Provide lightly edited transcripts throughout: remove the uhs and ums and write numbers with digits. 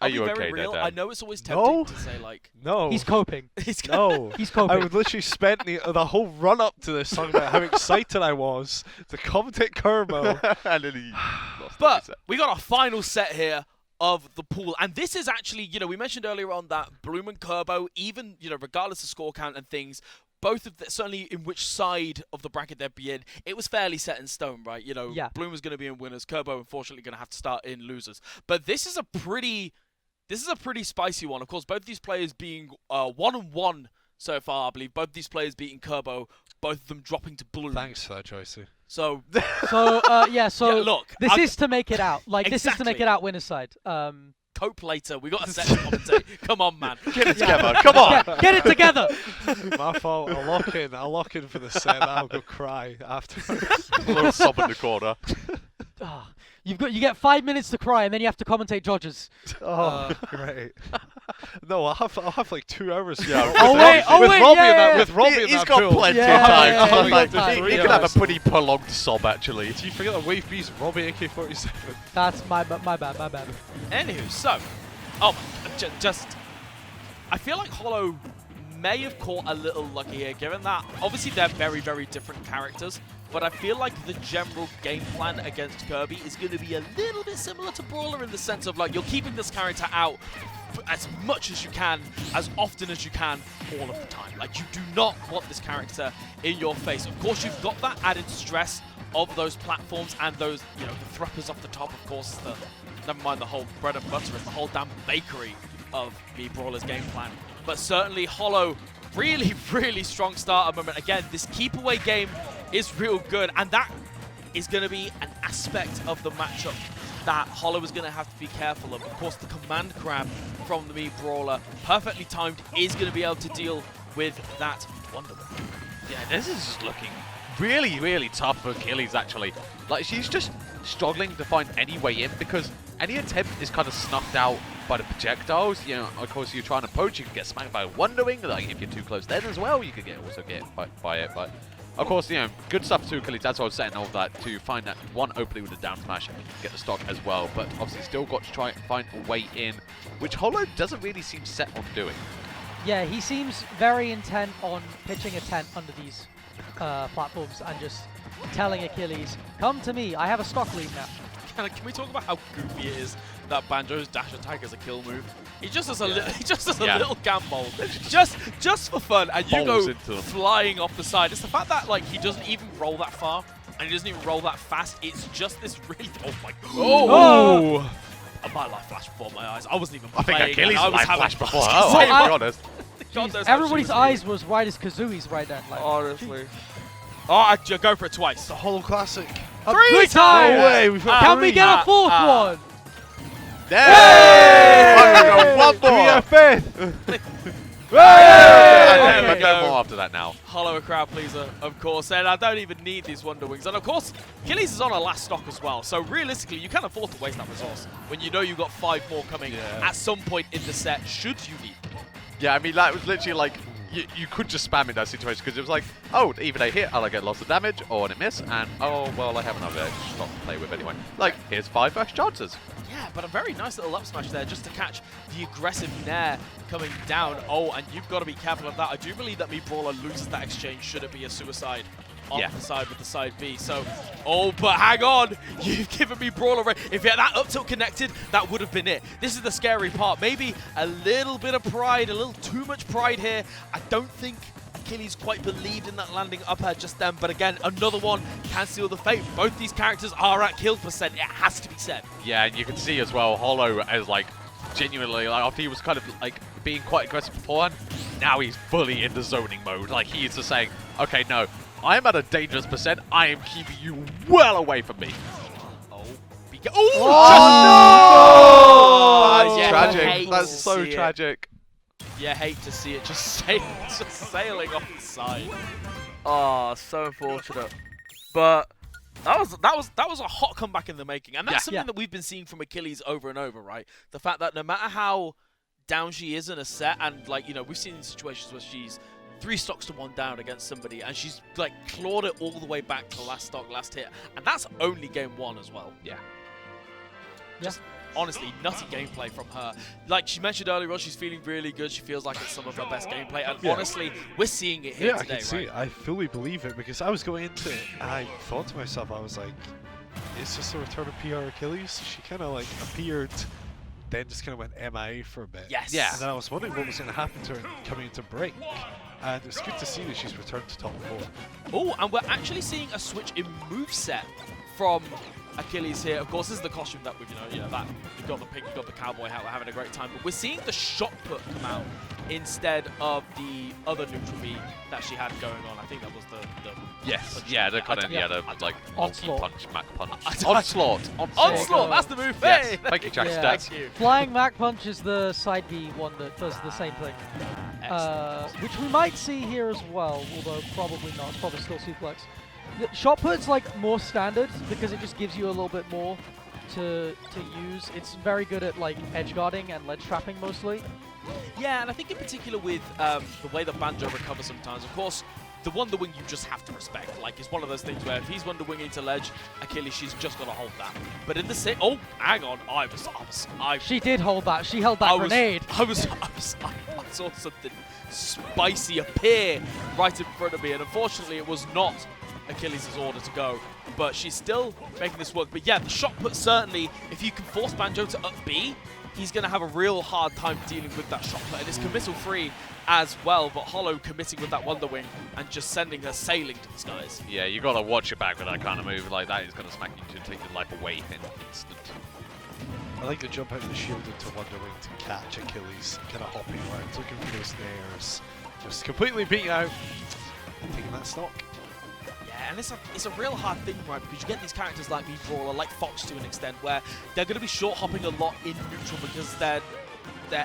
Are I'll you be okay very there, real. Dan? I know it's always tempting to say like. No. He's coping. No. He's coping. I would literally spent the whole run up to this talking about how excited I was to commentate Kerbo. And then he lost every But set. we got our final set here of the pool, and this is actually, you know, we mentioned earlier on that Bloom and Kerbo, even, you know, regardless of score count and things, both of the, certainly in which side of the bracket they'd be in, it was fairly set in stone, right? You know, Yeah. Bloom was going to be in winners, Kerbo unfortunately going to have to start in losers. But this is a pretty spicy one. Of course, both these players being 1-1 so far, I believe. Both these players beating Kerbo, both of them dropping to Bloom. Thanks for that, Joycey. So, yeah, look, this is to make it out. Like, this is to make Exactly. it out winner's side. cope later. We got a set to commentate. Come on, man. Get it together. Come on. Get it together. My fault. I'll lock in for the set. I'll go cry afterwards. A little sob in the corner. Ah, you get 5 minutes to cry, and then you have to commentate Dodgers. Oh, great. No, I'll have like 2 hours. Yeah. Oh wait, with Robbie in that, yeah. with Robbie in He's that got pool. plenty Yeah, of time. yeah, yeah, Like, yeah, yeah, he yeah. could have a pretty prolonged sob, actually. Do you forget that Wave B's Robbie AK-47? That's my bad. Anywho, so, oh, just, I feel like Hollow may have caught a little lucky here, given that obviously they're very, very different characters, but I feel like the general game plan against Kirby is going to be a little bit similar to Brawler in the sense of like you're keeping this character out as much as you can, as often as you can, all of the time. Like you do not want this character in your face. Of course, you've got that added stress of those platforms and those, you know, the thruppers off the top, of course, the, never mind the whole bread and butter, it's the whole damn bakery of the Brawler's game plan. But certainly Hollow, really, really strong start at the moment. Again, this keep away game is real good, and that is going to be an aspect of the matchup that Hollow is going to have to be careful of. Of course, the command grab from the Mii Brawler, perfectly timed, is going to be able to deal with that Wonder Woman. Yeah, this is just looking really, really tough for Achilles, actually. Like, she's just struggling to find any way in because any attempt is kind of snuffed out by the projectiles. You know, of course, you're trying to approach, you can get smacked by a Wonder Wing. Like, if you're too close then as well, you could also get by it. But, of course, you know, good stuff to Achilles. That's what I was saying, all of that, to find that one opening with a down smash, get the stock as well. But, obviously, still got to try and find a way in, which Hollow doesn't really seem set on doing. Yeah, he seems very intent on pitching a tent under these platforms and just telling Achilles, come to me, I have a stock lead now. Can we talk about how goofy it is that Banjo's dash attack is a kill move? He just does a little gamble, just for fun, and you Bowls go into them. flying off the side. It's the fact that like he doesn't even roll that far, and he doesn't even roll that fast. It's just this really Oh! my life flashed before my eyes. I wasn't even I think playing. Achilles and I was life having flashed before. I was Oh, gonna say, to be honest. God knows how Everybody's she was eyes was right as Kazooie's right then. Like, honestly. Oh, I go for it twice. The Hollow Classic. Three times! No way, we've got Can three. we get a fourth one? There! One Can we get a more! fifth? Yeah, but go. no more after that now. Hollow a crowd pleaser, of course, and I don't even need these Wonder Wings. And of course, Achilles is on a last stock as well, so realistically, you can't afford to waste that resource when you know you've got 5 more coming at some point in the set, should you need them. Yeah, I mean, that was literally like, you could just spam in that situation because it was like, oh, either they hit, I'll get lots of damage, or they miss, and oh, well, I have another shot to play with anyway. Like, here's 5 first chances. Yeah, but a very nice little up smash there just to catch the aggressive Nair coming down. Oh, and you've got to be careful of that. I do believe that Mii Brawler loses that exchange should it be a suicide on the side with the side B. So, oh, but hang on. You've given Mii Brawler. If you had that up tilt connected, that would have been it. This is the scary part. Maybe a little bit of pride, a little too much pride here. I don't think Achilles quite believed in that landing up air just then, but again, another one can seal the fate. Both these characters are at kill percent, it has to be said. Yeah, and you can see as well, Hollow as like, genuinely, like, after he was kind of like being quite aggressive beforehand, now he's fully in the zoning mode. Like, he is just saying, okay, no, I am at a dangerous percent, I am keeping you well away from me. Oh, That's yeah, tragic. hate That's to so see it. tragic. You hate to see it just sailing off the side. Oh, so unfortunate. But that was a hot comeback in the making, and that's something that we've been seeing from Achilles over and over, right? The fact that no matter how down she is in a set, and like, you know, we've seen situations where she's 3 stocks to 1 down against somebody, and she's like clawed it all the way back to last stock, last hit, and that's only game 1 as well. Yeah. honestly, nutty gameplay from her. Like she mentioned earlier on, she's feeling really good. She feels like it's some of her best gameplay. And honestly, we're seeing it here Yeah, today, I can see it. I fully believe it because I was going into it and I thought to myself, I was like, is this a return of PR Achilles? She kind of like appeared, then just kind of went MIA for a bit. Yes. Yeah. And then I was wondering what was going to happen to her coming into BRINK. And it's good to see that she's returned to top 4. Oh, and we're actually seeing a switch in moveset from Achilles here. Of course, this is the costume that we've, that we've got the pink, we've got the cowboy hat, we're having a great time. But we're seeing the shot put come out instead of the other neutral B that she had going on. I think that was the Yes, yeah, the kind of, the like Onslaught. punch, Mac punch. Onslaught. Onslaught, that's the move. Yes, Hey! thank you, Jack. Yeah. Stats. Thank you. Flying Mac Punch is the side B one that does the same thing. Which we might see here as well, although probably not. It's probably still suplex. The shot put's like more standard because it just gives you a little bit more to use. It's very good at like edge guarding and ledge trapping mostly. Yeah, and I think in particular with the way that Banjo recovers sometimes, of course, the Wonder Wing you just have to respect. Like, it's one of those things where if he's Wonder Wing into ledge, Achilles, she's just got to hold that. But in the oh, hang on, She did hold that. She held that grenade. I saw something spicy appear right in front of me, and unfortunately it was not Achilles' order to go. But she's still making this work. But yeah, the shot put certainly, if you can force Banjo to up B, he's going to have a real hard time dealing with that shot put. And it's committal free as well, but Hollow committing with that Wonder Wing and just sending her sailing to the skies. Yeah, you got to watch your back with that kind of move. Like, that is going to smack you to take your life away in an instant. I like the jump out of the shield into Wonder Wing to catch Achilles, kind of hopping around, looking for those snares. Just completely beating out, taking that stock. Yeah, and it's a real hard thing, right? Because you get these characters like Brawler, like Fox to an extent, where they're going to be short hopping a lot in neutral because their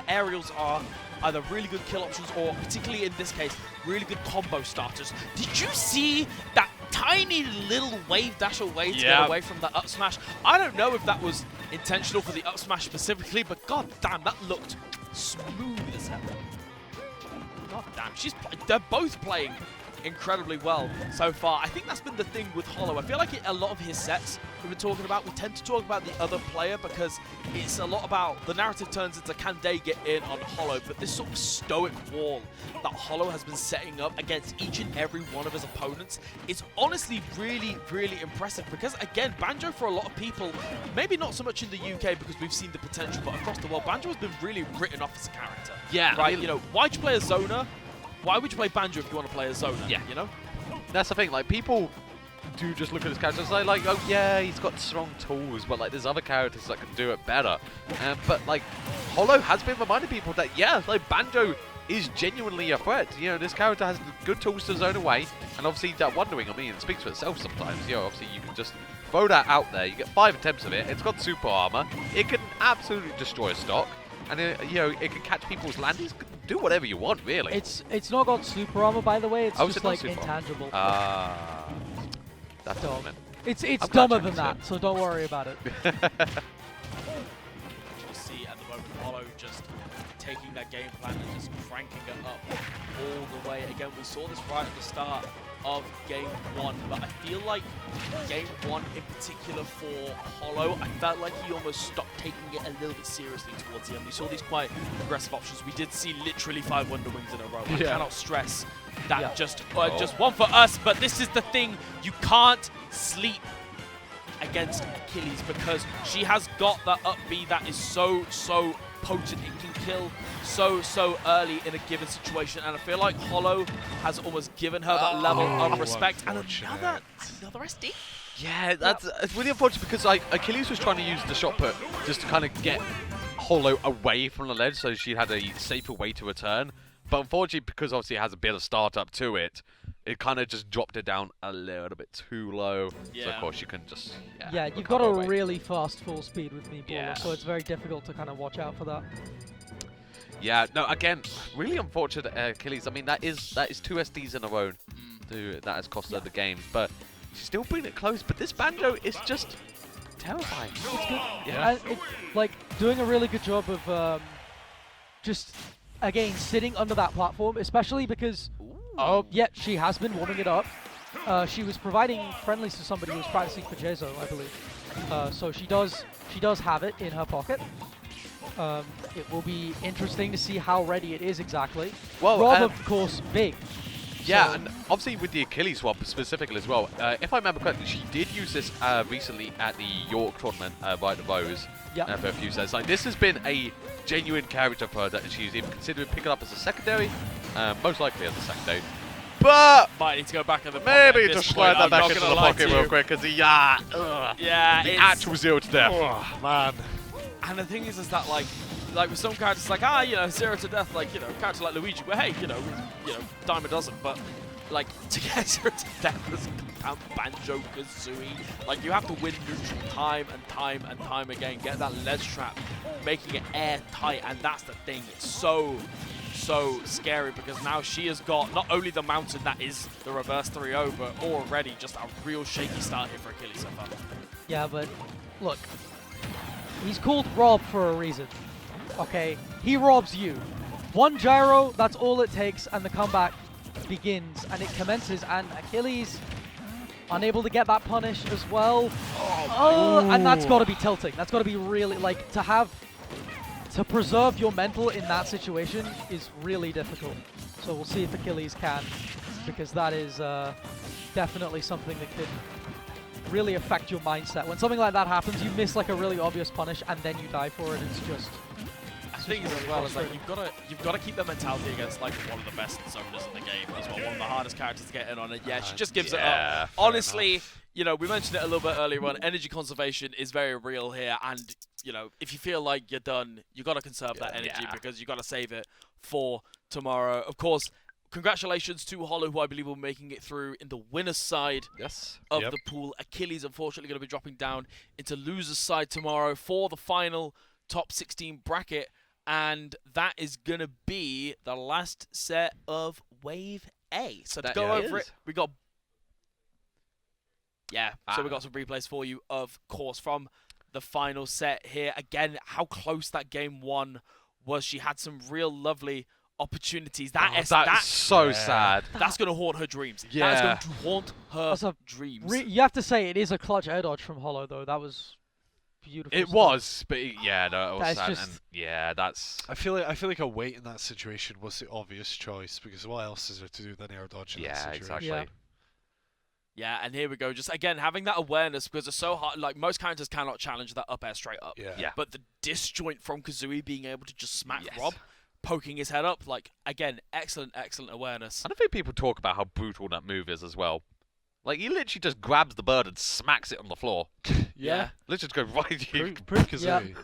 aerials are either really good kill options or, particularly in this case, really good combo starters. Did you see that tiny little wave dash away to get away from the up smash? I don't know if that was intentional for the up smash specifically, but god damn, that looked smooth as hell. God damn, they're both playing incredibly well so far. I think that's been the thing with Hollow. I feel like a lot of his sets we've been talking about, we tend to talk about the other player because it's a lot about the narrative turns into can they get in on Hollow, but this sort of stoic wall that Hollow has been setting up against each and every one of his opponents is honestly really, really impressive because, again, Banjo for a lot of people, maybe not so much in the UK because we've seen the potential, but across the world, Banjo has been really written off as a character. Yeah. Right? Why'd you play a Zoner? Why would you play Banjo if you want to play a Zoner? Yeah. You know? That's the thing, like, people do just look at his character and say, like, oh yeah, he's got strong tools, but like there's other characters that can do it better. But like, Hollow has been reminding people that, yeah, like Banjo is genuinely a threat. You know, this character has good tools to zone away, and obviously that Wonder Wing, I mean, it speaks for itself sometimes. You know, obviously you can just throw that out there, you get 5 attempts of it, it's got super armor, it can absolutely destroy a stock, and you know, it can catch people's landings, do whatever you want, really. It's not got super armor, by the way. It's just like intangible. That's dumb. dumb. It's I'm dumber glad than that, so don't worry about it. You see at the moment Hollow just taking that game plan and just cranking it up all the way. Again, we saw this right at the start of Game 1, but I feel like Game 1 in particular for Hollow, I felt like he almost stopped taking it a little bit seriously towards the end. We saw these quite aggressive options. We did see literally 5 Wonder Wings in a row. I cannot stress that just one for us, but this is the thing. You can't sleep against Achilles because she has got that up B that is so potent. It can kill so early in a given situation, and I feel like Hollow has almost given her that level of respect. And another SD. Yeah, it's really unfortunate because like Achilles was trying to use the shot put just to kind of get Hollow away from the ledge so she had a safer way to return. But unfortunately, because obviously it has a bit of startup to it, it kind of just dropped it down a little bit too low. Yeah. So of course you can just You've got a really fast full speed with me, Brawler, Yeah. so it's very difficult to kind of watch out for that. Yeah, no, again, really unfortunate Achilles. I mean, that is 2 SDs in a row that has cost her the game, but she's still bringing it close. But this Banjo is just terrifying. It's good. Yeah. And it, like, doing a really good job of just, again, sitting under that platform, especially because, she has been warming it up. She was providing friendlies to somebody who was practicing for Jezo, I believe. So she does have it in her pocket. It will be interesting to see how ready it is exactly. Well, Rob, of course, big. Yeah, So- and obviously with the Achilles swap specifically as well, if I remember correctly, she did use this recently at the York tournament by the Rose Yeah. for a few sets. Like, this has been a genuine character for her that she's even considering picking up as a secondary, most likely as a secondary. But Might need to go back in the pocket maybe at this just slide point, that I'm back not into gonna the lie pocket to real you. quick, because Yeah, the it's, actual 0 to death. Oh, man. and the thing is that like with some characters, like, you know, 0 to death, like, you know, character like Luigi, well, hey, you know, dime a dozen, but like to get 0 to death as Banjo, Kazooie, like you have to win neutral time and time and time again, get that ledge trap, making it airtight, and that's the thing. It's so scary because now she has got not only the mountain that is the reverse 3-0, but already just a real shaky start here for Achilles so far. Yeah, but look, he's called Rob for a reason. Okay, he robs you. One gyro, that's all it takes, and the comeback begins, and it commences, and Achilles unable to get that punish as well. Oh, and that's got to be tilting. That's got to be really, like, to preserve your mental in that situation is really difficult. So we'll see if Achilles can, because that is definitely something that could really affect your mindset. When something like that happens, you miss like a really obvious punish, and then you die for it. It's just. I think as well as like you've got to keep the mentality against like one of the best zoners in the game as well, one of the hardest characters to get in on it. Yeah, she just gives it up. Honestly, you know, we mentioned it a little bit earlier on. Energy conservation is very real here, and you know, if you feel like you're done, you got to conserve that energy because you got to save it for tomorrow. Of course, congratulations to Hollow, who I believe will be making it through in the winner's side of the pool. Achilles, unfortunately, going to be dropping down into loser's side tomorrow for the final top 16 bracket. And that is going to be the last set of Wave A. So to go over it, we got... Yeah, so we got some replays for you, of course, from the final set here. Again, how close that game one was. She had some real lovely opportunities. That's so sad. That's going to haunt her dreams. Yeah. That is going to haunt her dreams. You have to say it is a clutch air dodge from Hollow, though. That was... beautiful. It was, but yeah, no, it was sad. Just... And yeah, that's. I feel like a wait in that situation was the obvious choice, because what else is there to do than air dodge in that situation? Exactly. Yeah. Yeah, and here we go. Just again having that awareness, because it's so hard. Like most characters cannot challenge that up air straight up. Yeah. But the disjoint from Kazooie being able to just smack Rob, poking his head up, like again, excellent awareness. I don't think people talk about how brutal that move is as well. Like, he literally just grabs the bird and smacks it on the floor. Yeah. Literally just go right. Pro Kazooie.